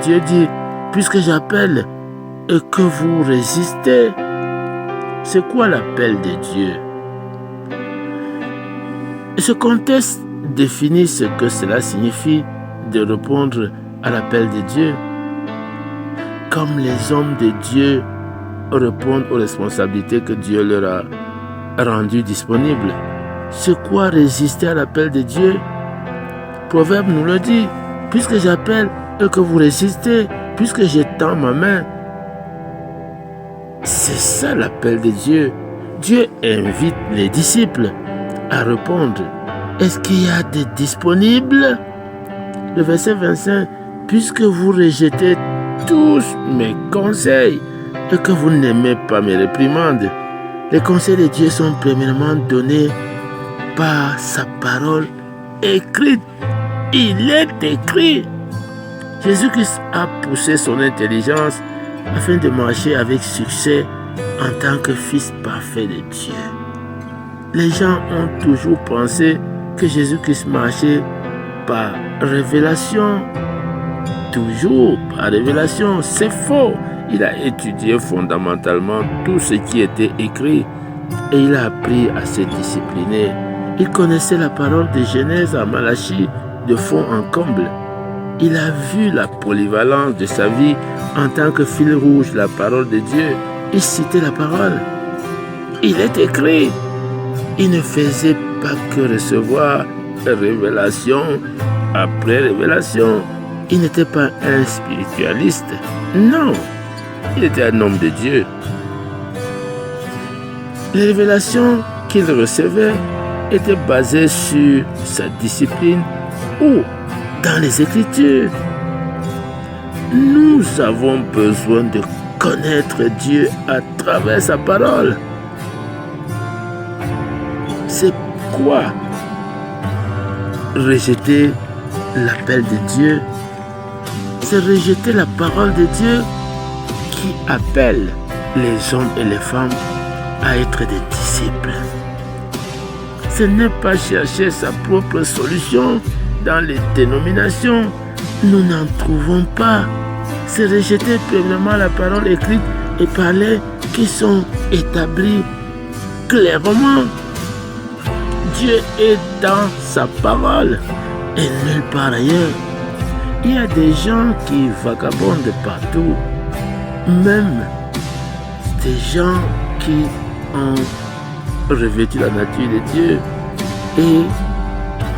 Dieu dit, puisque j'appelle et que vous résistez. C'est quoi l'appel de Dieu? Ce contexte définit ce que cela signifie de répondre à l'appel de Dieu. Comme les hommes de Dieu répondent aux responsabilités que Dieu leur a rendues disponibles. C'est quoi résister à l'appel de Dieu? Proverbe nous le dit, puisque j'appelle et que vous résistez, puisque j'étends ma main. C'est ça l'appel de Dieu. Dieu invite les disciples à répondre. Est-ce qu'il y a des disponibles? Le verset 25, puisque vous rejetez tous mes conseils et que vous n'aimez pas mes réprimandes. Les conseils de Dieu sont premièrement donnés par sa parole écrite. Il est écrit. Jésus-Christ a poussé son intelligence afin de marcher avec succès en tant que fils parfait de Dieu. Les gens ont toujours pensé que Jésus-Christ marchait par révélation. Toujours par révélation. C'est faux. Il a étudié fondamentalement tout ce qui était écrit et il a appris à se discipliner. Il connaissait la parole de Genèse à Malachie de fond en comble. Il a vu la polyvalence de sa vie en tant que fil rouge, la parole de Dieu. Il citait la parole. Il est écrit. Il ne faisait pas que recevoir révélation après révélation. Il n'était pas un spiritualiste. Non, il était un homme de Dieu. Les révélations qu'il recevait étaient basées sur sa discipline ou dans les Écritures. Nous avons besoin de connaître Dieu à travers sa parole. C'est quoi rejeter l'appel de Dieu? C'est rejeter la parole de Dieu qui appelle les hommes et les femmes à être des disciples. Ce n'est pas chercher sa propre solution dans les dénominations. Nous n'en trouvons pas. C'est rejeter premièrement la parole écrite et parler qui sont établis clairement. Dieu est dans sa parole et nulle part ailleurs. Il y a des gens qui vagabondent partout, même des gens qui ont revêtu la nature de Dieu et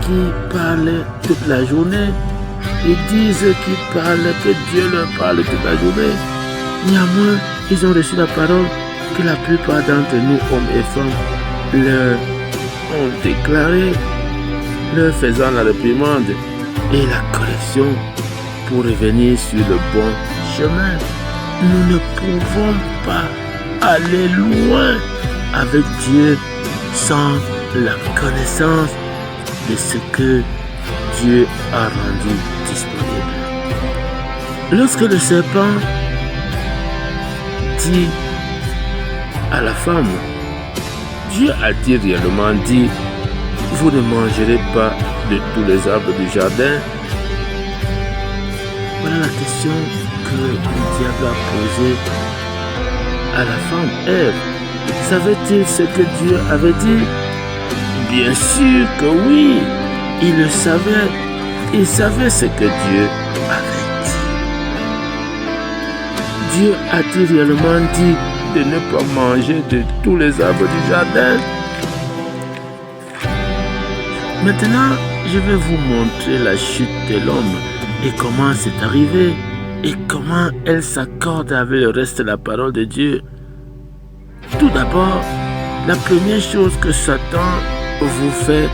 qui parlent toute la journée. Ils disent qu'ils parlent, que Dieu leur parle toute la journée. Néanmoins, ils ont reçu la parole que la plupart d'entre nous, hommes et femmes, leur ont déclaré, leur faisant la réprimande et la correction pour revenir sur le bon chemin. Nous ne pouvons pas aller loin avec Dieu sans la connaissance de ce que Dieu a rendu disponible. Lorsque le serpent dit à la femme, Dieu a-t-il réellement dit, vous ne mangerez pas de tous les arbres du jardin? Voilà la question que le diable a posée à la femme Ève. Savait-il ce que Dieu avait dit? Bien sûr que oui, il le savait. Il savait ce que Dieu avait dit. Dieu a-t-il réellement dit de ne pas manger de tous les arbres du jardin? Maintenant, je vais vous montrer la chute de l'homme et comment c'est arrivé et comment elle s'accorde avec le reste de la parole de Dieu. Tout d'abord, la première chose que Satan vous fait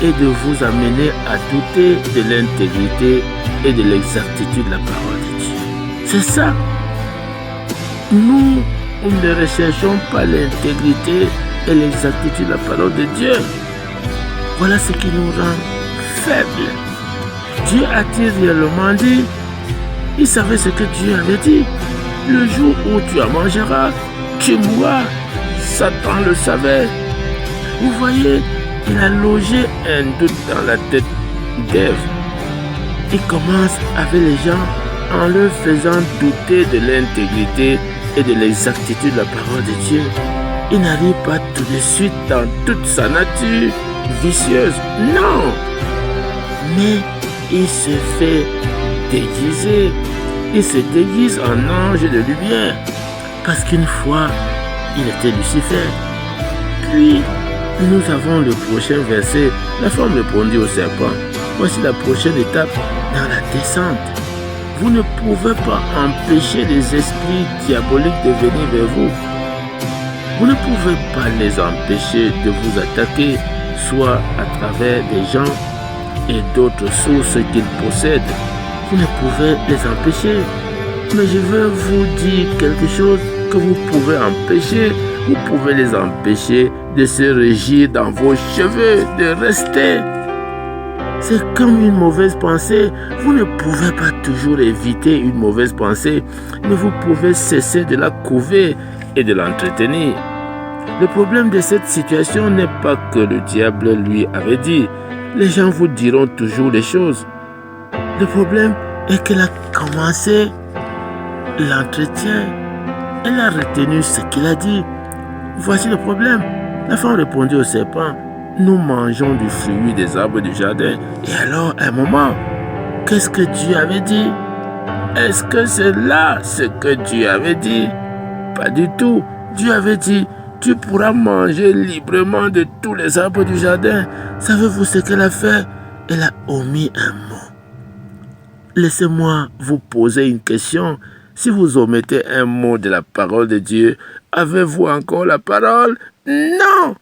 est de vous amener à douter de l'intégrité et de l'exactitude de la parole de Dieu. C'est ça. Nous ne recherchons pas l'intégrité et l'exactitude de la parole de Dieu. Voilà ce qui nous rend faibles. Dieu a-t-il réellement dit? Il savait ce que Dieu avait dit. Le jour où tu en mangeras, tu mourras. Satan le savait. Vous voyez, il a logé un doute dans la tête d'Ève. Il commence avec les gens en leur faisant douter de l'intégrité et de l'exactitude de la parole de Dieu. Il n'arrive pas tout de suite dans toute sa nature vicieuse, non, mais il se fait déguiser. Il se déguise en ange de lumière, parce qu'une fois, il était Lucifer. Puis, nous avons le prochain verset. La femme répondit au serpent, voici la prochaine étape dans la descente. Vous ne pouvez pas empêcher les esprits diaboliques de venir vers vous. Vous ne pouvez pas les empêcher de vous attaquer, soit à travers des gens et d'autres sources qu'ils possèdent. Vous ne pouvez les empêcher. Mais je veux vous dire quelque chose que vous pouvez empêcher. Vous pouvez les empêcher de se régir dans vos cheveux, de rester. C'est comme une mauvaise pensée. Vous ne pouvez pas toujours éviter une mauvaise pensée, mais vous pouvez cesser de la couver et de l'entretenir. Le problème de cette situation n'est pas que le diable lui avait dit. Les gens vous diront toujours les choses. Le problème est qu'elle a commencé l'entretien. Elle a retenu ce qu'il a dit. Voici le problème. La femme répondit au serpent, nous mangeons du fruit des arbres du jardin. Et alors, à un moment, qu'est-ce que Dieu avait dit? Est-ce que c'est là ce que Dieu avait dit? Pas du tout. Dieu avait dit, tu pourras manger librement de tous les arbres du jardin. Savez-vous ce qu'elle a fait? Elle a omis un mot. Laissez-moi vous poser une question. Si vous omettez un mot de la parole de Dieu, avez-vous encore la parole? Non!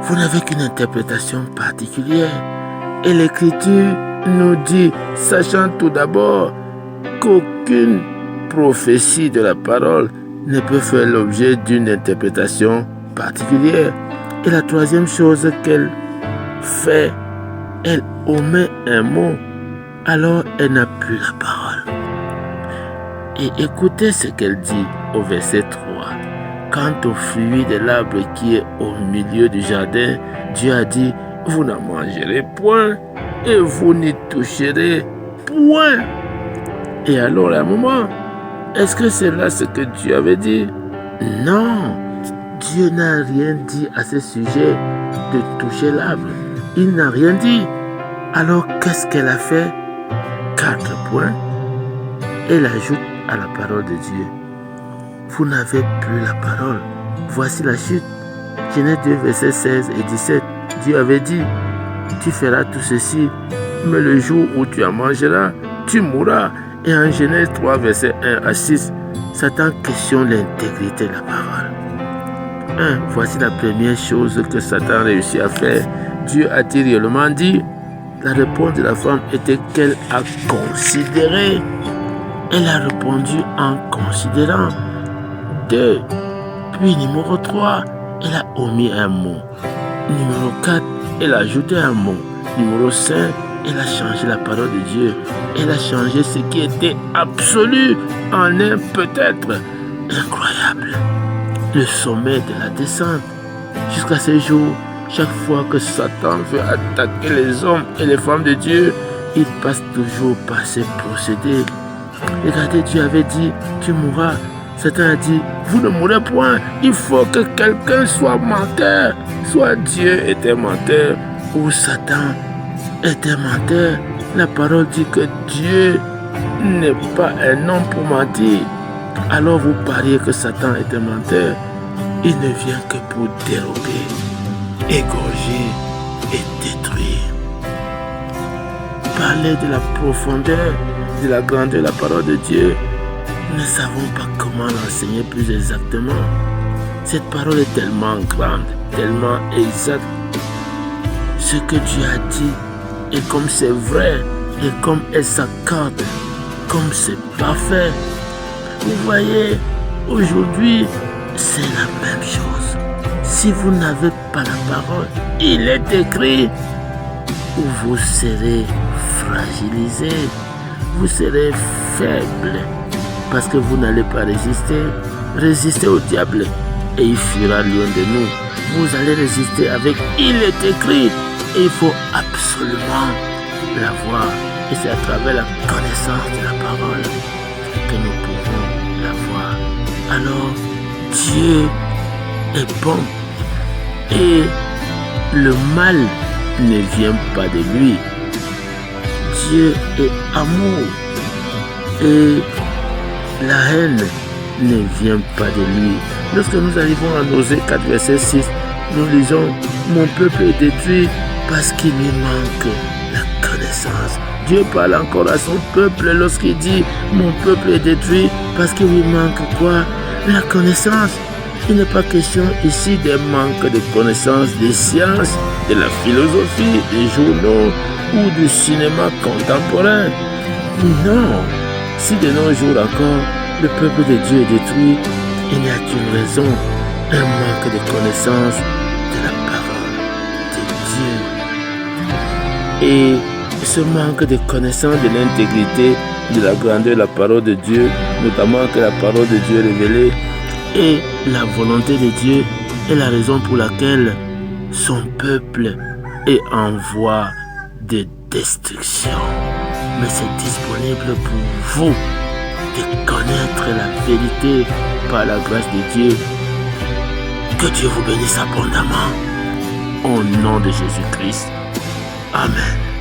Vous n'avez qu'une interprétation particulière. Et l'Écriture nous dit, sachant tout d'abord qu'aucune prophétie de la parole ne peut faire l'objet d'une interprétation particulière. Et la troisième chose qu'elle fait, elle omet un mot, alors elle n'a plus la parole. Et écoutez ce qu'elle dit au verset 3. Quant au fruit de l'arbre qui est au milieu du jardin, Dieu a dit, vous n'en mangerez point et vous n'y toucherez point. Et alors à un moment, est-ce que c'est là ce que Dieu avait dit? Non, Dieu n'a rien dit à ce sujet de toucher l'arbre. Il n'a rien dit. Alors qu'est-ce qu'elle a fait? 4 points. Elle ajoute à la parole de Dieu. Vous n'avez plus la parole. Voici la chute. Genèse 2, versets 16 et 17. Dieu avait dit, tu feras tout ceci, mais le jour où tu en mangeras, tu mourras. Et en Genèse 3, versets 1 à 6, Satan questionne l'intégrité de la parole. Voici la première chose que Satan réussit à faire. Dieu a-t-il réellement dit? La réponse de la femme était qu'elle a considéré. Elle a répondu en considérant. 2. Puis numéro 3, elle a omis un mot. Numéro 4, elle a ajouté un mot. Numéro 5, elle a changé la parole de Dieu. Elle a changé ce qui était absolu en un peut-être. Incroyable. Le sommet de la descente. Jusqu'à ce jour, chaque fois que Satan veut attaquer les hommes et les femmes de Dieu, il passe toujours par ces procédés. Regardez, Dieu avait dit, tu mourras. Satan a dit, vous ne mourrez point. Il faut que quelqu'un soit menteur. Soit Dieu était menteur ou Satan était menteur. La parole dit que Dieu n'est pas un homme pour mentir. Alors vous pariez que Satan était menteur. Il ne vient que pour dérober, égorger et détruire. Parler de la profondeur, de la grandeur de la parole de Dieu, nous ne savons pas comment l'enseigner plus exactement. Cette parole est tellement grande, tellement exacte. Ce que Dieu a dit, et comme c'est vrai, et comme elle s'accorde, comme c'est parfait. Vous voyez, aujourd'hui, c'est la même chose. Si vous n'avez pas la parole, il est écrit, vous serez fragilisé, vous serez faible, parce que vous n'allez pas résister. Résistez au diable et il fuira loin de nous. Vous allez résister avec il est écrit et il faut absolument l'avoir. Et c'est à travers la connaissance de la parole que nous pouvons la voir. Alors, Dieu est bon et le mal ne vient pas de lui. Dieu est amour et la haine ne vient pas de lui. Lorsque nous arrivons à Osée 4, verset 6, nous lisons « Mon peuple est détruit parce qu'il lui manque la connaissance ». Dieu parle encore à son peuple lorsqu'il dit « Mon peuple est détruit parce qu'il lui manque quoi? La connaissance ». Il n'est pas question ici d'un manque de connaissances des sciences, de la philosophie, des journaux ou du cinéma contemporain. Non, si de nos jours encore, le peuple de Dieu est détruit, il n'y a qu'une raison, un manque de connaissance de la parole de Dieu. Et ce manque de connaissance de l'intégrité, de la grandeur de la parole de Dieu, notamment que la parole de Dieu est révélée, et la volonté de Dieu est la raison pour laquelle son peuple est en voie de destruction. Mais c'est disponible pour vous de connaître la vérité par la grâce de Dieu. Que Dieu vous bénisse abondamment. Au nom de Jésus-Christ. Amen.